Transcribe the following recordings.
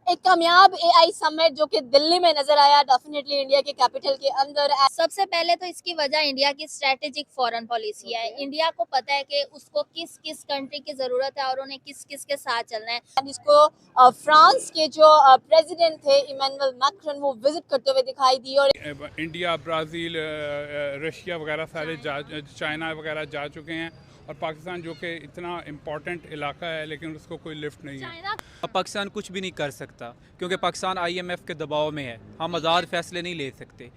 एक कामयाब AI summit जो कि दिल्ली में नजर आया, डेफिनेटली इंडिया के कैपिटल के अंदर। सबसे पहले तो इसकी वजह इंडिया की स्ट्रेटेजिक फॉरेन पॉलिसी है। इंडिया को पता है कि उसको किस किस कंट्री की जरूरत है और उन्हें किस किस के साथ चलना है। जिसको फ्रांस के जो प्रेसिडेंट थे इमैनुअल मैक्रोन, वो विजिट करते हुए दिखाई दी। और इंडिया, ब्राज़ील, रशिया वगैरह सारे चाइना वगैरह जा चुके हैं, और पाकिस्तान जो कि इतना इम्पोर्टेंट इलाका है लेकिन उसको कोई लिफ्ट नहीं है। पाकिस्तान कुछ भी नहीं कर सकता क्योंकि पाकिस्तान आईएमएफ के दबाव में है। हम आज़ाद फैसले नहीं ले सकते।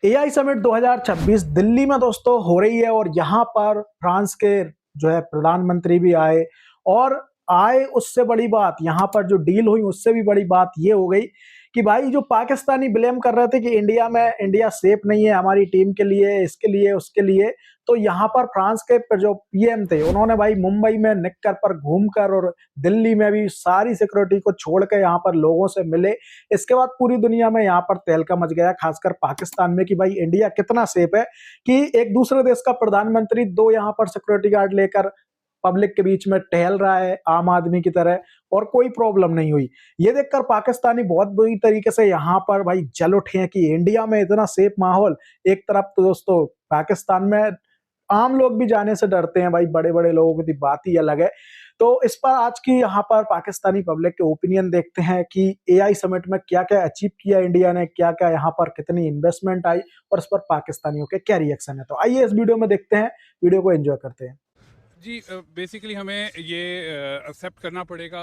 एआई समिट 2026 दिल्ली में दोस्तों हो रही है और यहाँ पर फ्रांस के जो है प्रधानमंत्री भी आए। और आए उससे बड़ी बात यहाँ पर जो डील हुई उससे भी बड़ी बात ये हो गई कि भाई जो पाकिस्तानी ब्लेम कर रहे थे कि इंडिया सेफ नहीं है हमारी टीम के लिए, इसके लिए उसके लिए, तो यहाँ पर फ्रांस के जो पीएम थे उन्होंने भाई मुंबई में निक्कर पर घूमकर और दिल्ली में भी सारी सिक्योरिटी को छोड़ के यहाँ पर लोगों से मिले। इसके बाद पूरी दुनिया में यहाँ पर तहलका मच गया, खासकर पाकिस्तान में, कि भाई इंडिया कितना सेफ है कि एक दूसरे देश का प्रधानमंत्री दो यहाँ पर सिक्योरिटी गार्ड लेकर पब्लिक के बीच में टहल रहा है आम आदमी की तरह और कोई प्रॉब्लम नहीं हुई। ये देखकर पाकिस्तानी बहुत बुरी तरीके से यहाँ पर भाई जल उठे हैं कि इंडिया में इतना सेफ माहौल। एक तरफ तो दोस्तों पाकिस्तान में आम लोग भी जाने से डरते हैं, भाई बड़े बड़े लोगों की बात ही अलग है। तो इस पर आज की यहाँ पर पाकिस्तानी पब्लिक के ओपिनियन देखते हैं कि एआई समिट में क्या क्या अचीव किया इंडिया ने, क्या क्या यहाँ पर कितनी इन्वेस्टमेंट आई और इस पर पाकिस्तानियों के क्या रिएक्शन है। तो आइए इस वीडियो में देखते हैं, वीडियो को एंजॉय करते हैं। जी, बेसिकली हमें ये एक्सेप्ट करना पड़ेगा।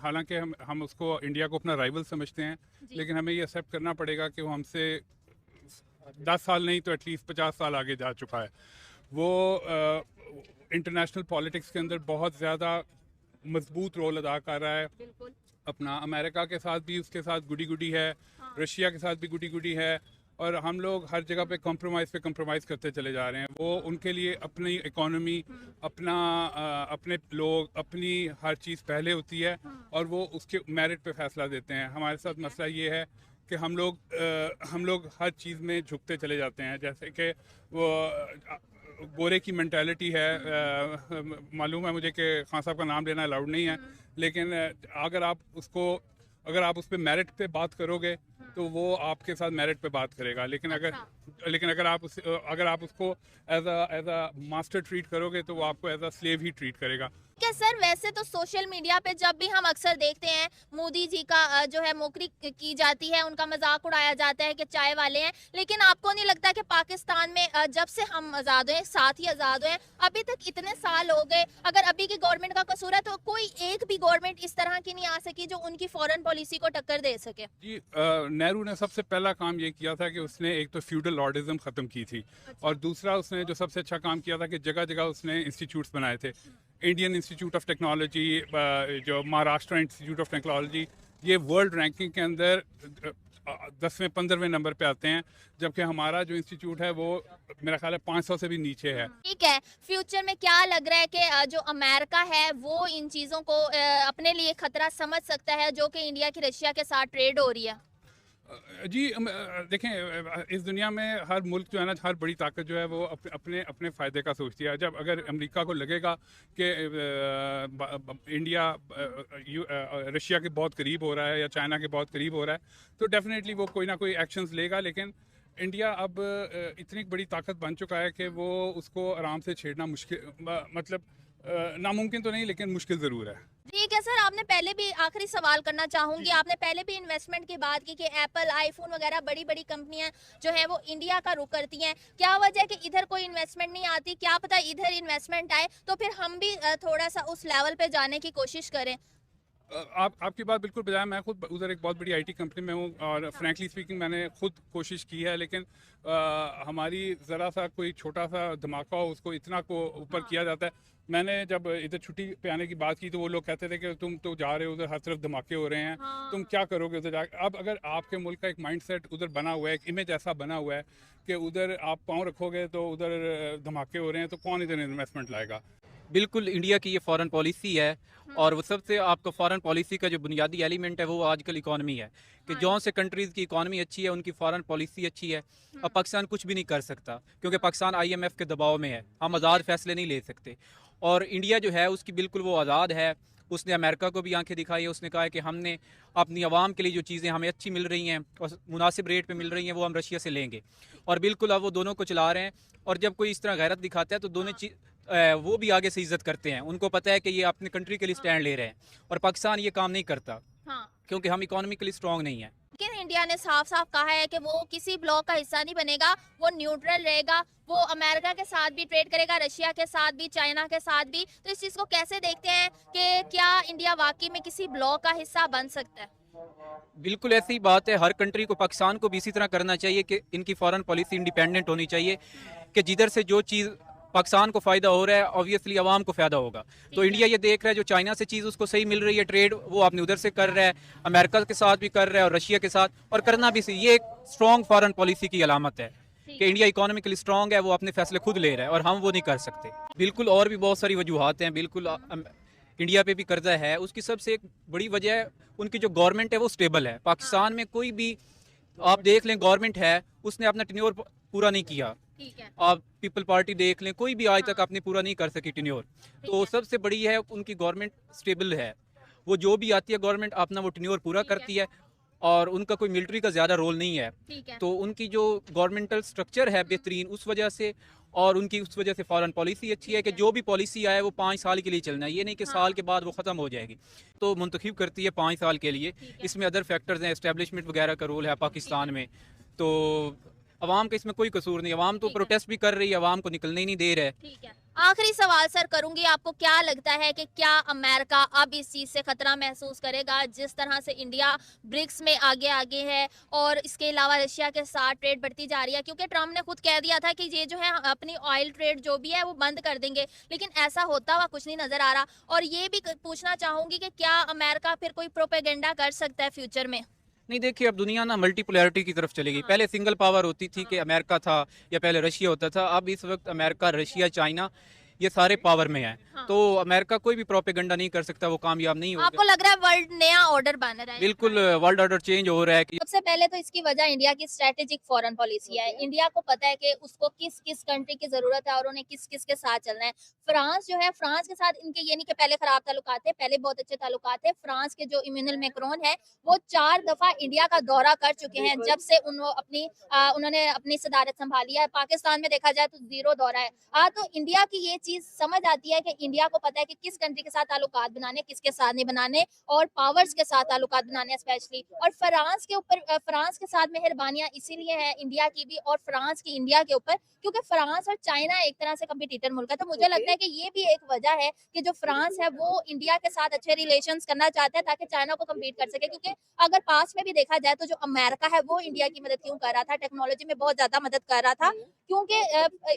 हालांकि हम उसको इंडिया को अपना राइवल समझते हैं, लेकिन हमें ये एक्सेप्ट करना पड़ेगा कि वो हमसे 10 साल नहीं तो एटलीस्ट 50 साल आगे जा चुका है। वो इंटरनेशनल पॉलिटिक्स के अंदर बहुत ज़्यादा मजबूत रोल अदा कर रहा है। अपना अमेरिका के साथ भी उसके साथ गुडी गुडी है, रशिया के साथ भी गुडी गुडी है, और हम लोग हर जगह पे कंप्रोमाइज़ करते चले जा रहे हैं। वो उनके लिए अपनी इकोनॉमी, अपने लोग, अपनी हर चीज़ पहले होती है और वो उसके मेरिट पे फैसला देते हैं। हमारे साथ मसला ये है कि हम लोग हर चीज़ में झुकते चले जाते हैं। जैसे कि वो गोरे की मेंटालिटी है। मालूम है मुझे कि खान साहब का नाम लेना अलाउड नहीं है, लेकिन अगर आप उस पर मेरिट पे बात करोगे तो वो आपके साथ मेरिट पे बात करेगा, लेकिन अगर आप उसको एज अ मास्टर ट्रीट करोगे तो वो आपको एज अ स्लेव ही ट्रीट करेगा। क्या सर, वैसे तो सोशल मीडिया पे जब भी हम अक्सर देखते हैं मोदी जी का जो है मोकरी की जाती है, उनका मजाक उड़ाया जाता है कि चाय वाले हैं, लेकिन आपको नहीं लगता कि पाकिस्तान में जब से हम आज़ाद हुए, साथ ही आज़ाद हुए, अभी तक इतने साल हो गए, अगर अभी की गवर्नमेंट का कसूर है तो कोई एक भी गवर्नमेंट इस तरह की नहीं आ सकी जो उनकी फॉरेन पॉलिसी को टक्कर दे सके? जी, नेहरू ने सबसे पहला काम ये किया था कि उसने एक तो फ्यूडल लॉर्डिज्म ख़त्म की थी, और दूसरा उसने जो सबसे अच्छा काम किया था कि जगह जगह उसने इंस्टीट्यूट्स बनाए थे। इंडियन इंस्टीट्यूट ऑफ टेक्नोलॉजी, जो महाराष्ट्र इंस्टीट्यूट ऑफ टेक्नोलॉजी, ये वर्ल्ड रैंकिंग के अंदर 10वें-15वें नंबर पे आते हैं, जबकि हमारा जो इंस्टीट्यूट है वो मेरा ख्याल है 500 से भी नीचे है। ठीक है, फ्यूचर में क्या लग रहा है कि जो अमेरिका है वो इन चीज़ों को अपने लिए खतरा समझ सकता है जो कि इंडिया की रशिया के साथ ट्रेड हो रही है? जी, देखें, इस दुनिया में हर मुल्क जो है ना, हर बड़ी ताकत जो है वो अपने अपने फ़ायदे का सोचती है। जब अगर अमेरिका को लगेगा कि इंडिया रशिया के बहुत करीब हो रहा है या चाइना के बहुत करीब हो रहा है, तो डेफिनेटली वो कोई ना कोई एक्शंस लेगा। लेकिन इंडिया अब इतनी बड़ी ताकत बन चुका है कि वो उसको आराम से छेड़ना मुश्किल, मतलब नामुमकिन तो नहीं लेकिन मुश्किल ज़रूर है। ठीक है सर, आपने पहले भी, आखिरी सवाल करना चाहूंगी, आपने पहले भी इन्वेस्टमेंट की बात की कि एप्पल, आईफोन वगैरह बड़ी बड़ी कंपनियां जो है वो इंडिया का रुख करती हैं। क्या वजह है कि इधर कोई इन्वेस्टमेंट नहीं आती? क्या पता इधर इन्वेस्टमेंट आए तो फिर हम भी थोड़ा सा उस लेवल पे जाने की कोशिश करें। आपकी बात बिल्कुल बजाय। मैं खुद उधर एक बहुत बड़ी आईटी कंपनी में हूँ, और फ्रैंकली स्पीकिंग मैंने खुद कोशिश की है, लेकिन हमारी ज़रा सा कोई छोटा सा धमाका हो उसको इतना को ऊपर किया जाता है। मैंने जब इधर छुट्टी पे आने की बात की तो वो लोग कहते थे कि तुम तो जा रहे हो उधर, हर तरफ धमाके हो रहे हैं, तुम क्या करोगे उधर जाकर। अब अगर आपके मुल्क का एक माइंडसेट उधर बना हुआ है, एक इमेज ऐसा बना हुआ है कि उधर आप पाँव रखोगे तो उधर धमाके हो रहे हैं, तो कौन इधर इन्वेस्टमेंट लाएगा। बिल्कुल इंडिया की ये फॉरेन पॉलिसी है, और वो सबसे आपका फॉरेन पॉलिसी का जो बुनियादी एलिमेंट है वो आजकल इकॉनमी है कि जौन से कंट्रीज़ की इकॉनमी अच्छी है उनकी फॉरेन पॉलिसी अच्छी है। अब पाकिस्तान कुछ भी नहीं कर सकता क्योंकि पाकिस्तान आईएमएफ के दबाव में है। हम आज़ाद फैसले नहीं ले सकते, और इंडिया जो है उसकी बिल्कुल वो आज़ाद है। उसने अमेरिका को भी आंखें दिखाई है। उसने कहा है कि हमने अपनी आवाम के लिए जो चीज़ें हमें अच्छी मिल रही हैं और मुनासिब रेट पे मिल रही हैं वो हम रशिया से लेंगे। और बिल्कुल अब वो दोनों को चला रहे हैं। और जब कोई इस तरह गैरत दिखाता है तो दोनों चीज़ वो भी आगे से इज्जत करते हैं। उनको पता है कि ये अपनी कंट्री के लिए स्टैंड ले रहे हैं और पाकिस्तान ये काम नहीं करता हाँ। क्योंकि हम इकोनॉमिकली स्ट्रांग नहीं है। लेकिन इंडिया ने साफ साफ कहा है कि वो किसी ब्लॉक का हिस्सा नहीं बनेगा, वो न्यूट्रल रहेगा, वो अमेरिका के साथ भी ट्रेड करेगा, रशिया के साथ भी, चाइना के साथ भी। तो इस चीज़ को कैसे देखते हैं कि क्या इंडिया वाकई में किसी ब्लॉक का हिस्सा बन सकता है? बिल्कुल ऐसी बात है। हर कंट्री को, पाकिस्तान को भी इसी तरह करना चाहिए कि इनकी फॉरेन पॉलिसी इंडिपेंडेंट होनी चाहिए कि जिधर से जो चीज़ पाकिस्तान को फ़ायदा हो रहा है ऑब्वियसली आवाम को फ़ायदा होगा। तो इंडिया ये देख रहा है जो चाइना से चीज़ उसको सही मिल रही है ट्रेड, वो अपने उधर से कर रहा है, अमेरिका के साथ भी कर रहा है और रशिया के साथ, और करना भी सही। ये एक स्ट्रॉन्ग फॉरेन पॉलिसी की अलामत है कि इंडिया इकोनॉमिकली स्ट्रॉन्ग है, वो अपने फैसले खुद ले रहा है और हम वो नहीं कर सकते। बिल्कुल और भी बहुत सारी वजूहत हैं। बिल्कुल इंडिया पे भी कर्जा है, उसकी सबसे एक बड़ी वजह है उनकी जो गवर्नमेंट है वो स्टेबल है। पाकिस्तान में कोई भी आप देख लें गवर्नमेंट है, उसने अपना टेन्योर पूरा नहीं किया। ठीक है। आप पीपल पार्टी देख लें, कोई भी आज तक आपने पूरा नहीं कर सकी टेन्योर। तो सबसे बड़ी है उनकी गवर्नमेंट स्टेबल है। वो जो भी आती है गवर्नमेंट अपना वो टेन्योर पूरा करती है और उनका कोई मिलिट्री का ज़्यादा रोल नहीं है। ठीक है। तो उनकी जो गवर्नमेंटल स्ट्रक्चर है बेहतरीन, उस वजह से, और उनकी उस वजह से फॉरेन पॉलिसी अच्छी है कि जो भी पॉलिसी आए वो 5 साल के लिए चलना है। ये नहीं कि साल के बाद वो ख़त्म हो जाएगी। तो मुंतखब करती है 5 साल के लिए। इसमें अदर फैक्टर्स हैं, एस्टेब्लिशमेंट वगैरह का रोल है पाकिस्तान में। तो अवाम का इसमें कोई कसूर नहीं। अवाम तो प्रोटेस्ट भी कर रही है, अवाम को निकलने ही नहीं दे रहा है। ठीक है। आखिरी सवाल सर करूंगी, आपको क्या लगता है कि क्या अमेरिका अब इस चीज़ से खतरा महसूस करेगा जिस तरह से इंडिया ब्रिक्स में आगे आगे है और इसके अलावा रशिया के साथ ट्रेड बढ़ती जा रही है? क्योंकि ट्रम्प ने खुद कह दिया था कि ये जो है अपनी ऑयल ट्रेड जो भी है वो बंद कर देंगे, लेकिन ऐसा होता हुआ कुछ नहीं नजर आ रहा। और ये भी पूछना चाहूंगी कि क्या अमेरिका फिर कोई प्रोपेगेंडा कर सकता है फ्यूचर में? नहीं, देखिए अब दुनिया ना मल्टीपोलैरिटी की तरफ चली गई। पहले सिंगल पावर होती थी कि अमेरिका था या पहले रशिया होता था। अब इस वक्त अमेरिका, रशिया, चाइना ये सारे पावर में हैं। तो अमेरिका कोई भी प्रोपेगेंडा नहीं कर सकता, वो कामयाब नहीं आपको होगा। लग रहा है वर्ल्ड नया ऑर्डर बन रहा है? बिल्कुल वर्ल्ड ऑर्डर चेंज हो रहा है कि सबसे पहले तो इसकी वजह इंडिया की स्ट्रेटेजिक फॉरेन पॉलिसी है। इंडिया को पता है कि उसको किस किस कंट्री की जरूरत है और उन्हें किस किस के साथ चलना है। फ्रांस जो है, फ्रांस के साथ इनके ये नहीं कि पहले खराब ताल्लुकात थे, पहले बहुत अच्छे ताल्लुकात थे। फ्रांस के जो इमैनुअल मैक्रोन है वो 4 दफा इंडिया का दौरा कर चुके हैं जब से उन्होंने अपनी सदारत संभाली है। पाकिस्तान में देखा जाए तो 0 दौरा है। तो इंडिया की ये चीज समझ आती है कि इंडिया को पता है कि किस कंट्री के साथ ताल्लुकात बनाने, किसके साथ नहीं बनाने, और पावर्स के साथ ताल्लुकात बनाने स्पेशली। और फ्रांस के ऊपर, फ्रांस के साथ मेहरबानियां इसीलिए है इंडिया की भी और फ्रांस की इंडिया के ऊपर क्योंकि फ्रांस और चाइना एक तरह से कंपटीटर मुल्क है। तो मुझे लगता है कि ये भी एक वजह है कि जो फ्रांस है वो इंडिया के साथ अच्छे रिलेशंस करना चाहता है ताकि चाइना को कम्पीट कर सके। क्योंकि अगर पास में भी देखा जाए तो जो अमेरिका है वो इंडिया की मदद क्यों कर रहा था, टेक्नोलॉजी में बहुत ज्यादा मदद कर रहा था, क्योंकि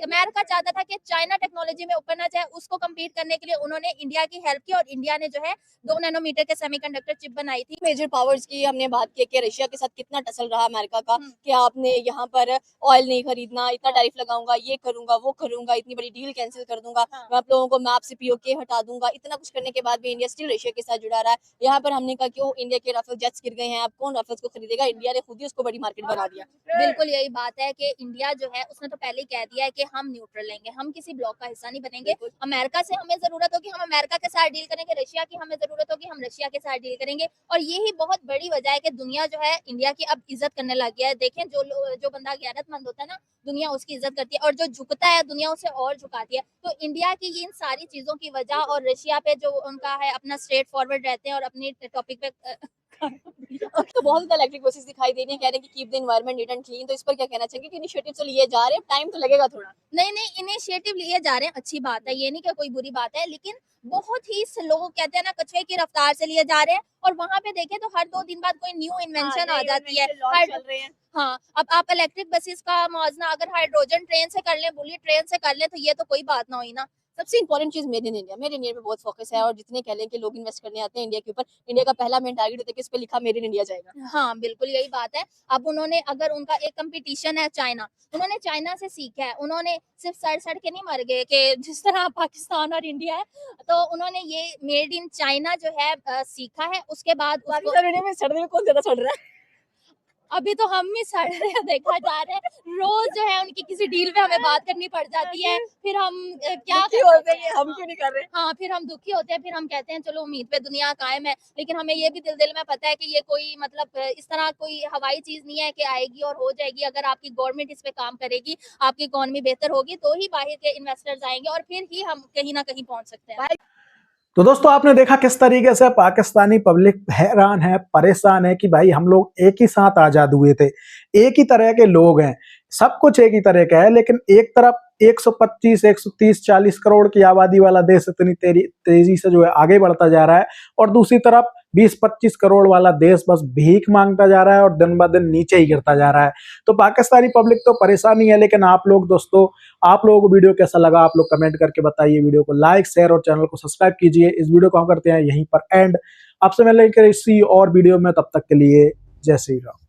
अमेरिका चाहता था कि चाइना टेक्नोलॉजी में ऊपर ना जाए। उसको कम्पीट करने के लिए उन्होंने इंडिया की हेल्प की और इंडिया ने जो है 2 नैनोमीटर के सेमीकंडक्टर चिप बनाई थी। मेजर पावर्स की हमने बात की कि रशिया के साथ कितना टसल रहा अमेरिका का कि आपने यहाँ पर ऑयल नहीं खरीदना, इतना टैरिफ लगाऊंगा, ये करूंगा, वो करूंगा, इतनी बड़ी डील कैंसिल कर दूंगा, मैं आप लोगों को मैप से पीओके हटा दूंगा। इतना कुछ करने के बाद भी इंडिया स्टिल रशिया के साथ जुड़ा रहा है। यहाँ पर हमने कहा क्यों इंडिया के राफेल जेट्स गिर गए हैं, अब कौन राफेल्स को खरीदेगा? इंडिया ने खुद ही उसको बड़ी मार्केट बना दिया। बिल्कुल यही बात है कि इंडिया जो है उसने तो पहले ही कह दिया है कि हम न्यूट्रल लेंगे, हम किसी ब्लॉक का हिस्सा नहीं बनेंगे। अमेरिका से हमें जरूरत होगी हम अमेरिका के साथ डील करेंगे, रशिया की हमें जरूरत होगी हम रशिया के साथ डील करेंगे। और यही बहुत बड़ी वजह है कि दुनिया जो है इंडिया की अब इज्जत करने लग गया है। देखें जो बंदा गैरतमंद होता है ना, दुनिया उसकी इज्जत करती है, और जो झुकता है दुनिया उसे और झुकाती है। तो इंडिया की इन सारी चीजों की वजह, और रशिया पे जो उनका है अपना स्ट्रेट फॉरवर्ड रहते हैं और अपनी टॉपिक पे तो बहुत ज्यादा इलेक्ट्रिक बसेस दिखाई दे रही है, कह रहे हैं कि keep the environment neat and clean. तो इस पर क्या कहना चाहिए कि इनिशिएटिव तो लिए जा रहे हैं, टाइम तो लगेगा थोड़ा। नहीं, इनिशिएटिव लिए जा रहे हैं, अच्छी बात है, ये नहीं कि कोई बुरी बात है, लेकिन बहुत ही स्लो, कहते हैं ना कछुए की रफ्तार से लिए जा रहे हैं। और वहां पे देखें तो हर 2 दिन बाद कोई न्यू इन्वेंशन आ जाती है। चल रहे हैं। हाँ, अब आप इलेक्ट्रिक बसेस का मौजना अगर हाइड्रोजन ट्रेन से कर लें, बुलेट ट्रेन से कर लें, तो ये तो कोई बात ना हुई ना। सबसे इंपॉर्टेंट चीज made in India, made in India पे बहुत फोकस है। और जितने कह लें कि लोग इन्वेस्ट करने आते हैं इंडिया के ऊपर, इंडिया का पहला मेन टारगेट होता है कि इस पे लिखा मेड इन इंडिया जाएगा। हाँ, बिल्कुल यही बात है। अब उन्होंने, अगर उनका एक कंपटीशन है चाइना, उन्होंने चाइना से सीखा है। उन्होंने सिर्फ सड़ के नहीं मर गए कि जिस तरह पाकिस्तान और इंडिया है, तो उन्होंने ये मेड इन चाइना जो है सीखा है। उसके बाद में सड़ने में कौन ज्यादा सड़ रहा है? अभी तो हम ही सड़ रहे हैं, देखा जा रहा है रोज जो है उनकी किसी डील पे हमें बात करनी पड़ जाती है, फिर हम क्या दुखी कर होते सकते हैं, हम क्यों नहीं कर रहे? हाँ, फिर हम दुखी होते हैं, फिर हम कहते हैं चलो उम्मीद पे दुनिया कायम है, लेकिन हमें ये भी दिल में पता है कि ये कोई मतलब इस तरह कोई हवाई चीज नहीं है कि आएगी और हो जाएगी। अगर आपकी गवर्नमेंट इस पे काम करेगी, आपकी इकोनॉमी बेहतर होगी, तो ही बाहर के इन्वेस्टर्स आएंगे और फिर ही हम कहीं ना कहीं पहुंच सकते हैं। तो दोस्तों आपने देखा किस तरीके से पाकिस्तानी पब्लिक हैरान है, परेशान है कि भाई हम लोग एक ही साथ आजाद हुए थे, एक ही तरह के लोग हैं, सब कुछ एक ही तरह का है, लेकिन एक तरफ 125, 130, 40 करोड़ की आबादी वाला देश इतनी तेजी से जो है आगे बढ़ता जा रहा है, और दूसरी तरफ 20-25 करोड़ वाला देश बस भीख मांगता जा रहा है और दिन ब दिन नीचे ही गिरता जा रहा है। तो पाकिस्तानी पब्लिक तो परेशानी है, लेकिन आप लोग दोस्तों, आप लोगों को वीडियो कैसा लगा आप लोग कमेंट करके बताइए। वीडियो को लाइक, शेयर और चैनल को सब्सक्राइब कीजिए। इस वीडियो को हम करते हैं यहीं पर एंड। आपसे मिलेंगे इसी और वीडियो में, तब तक के लिए जय श्री राम।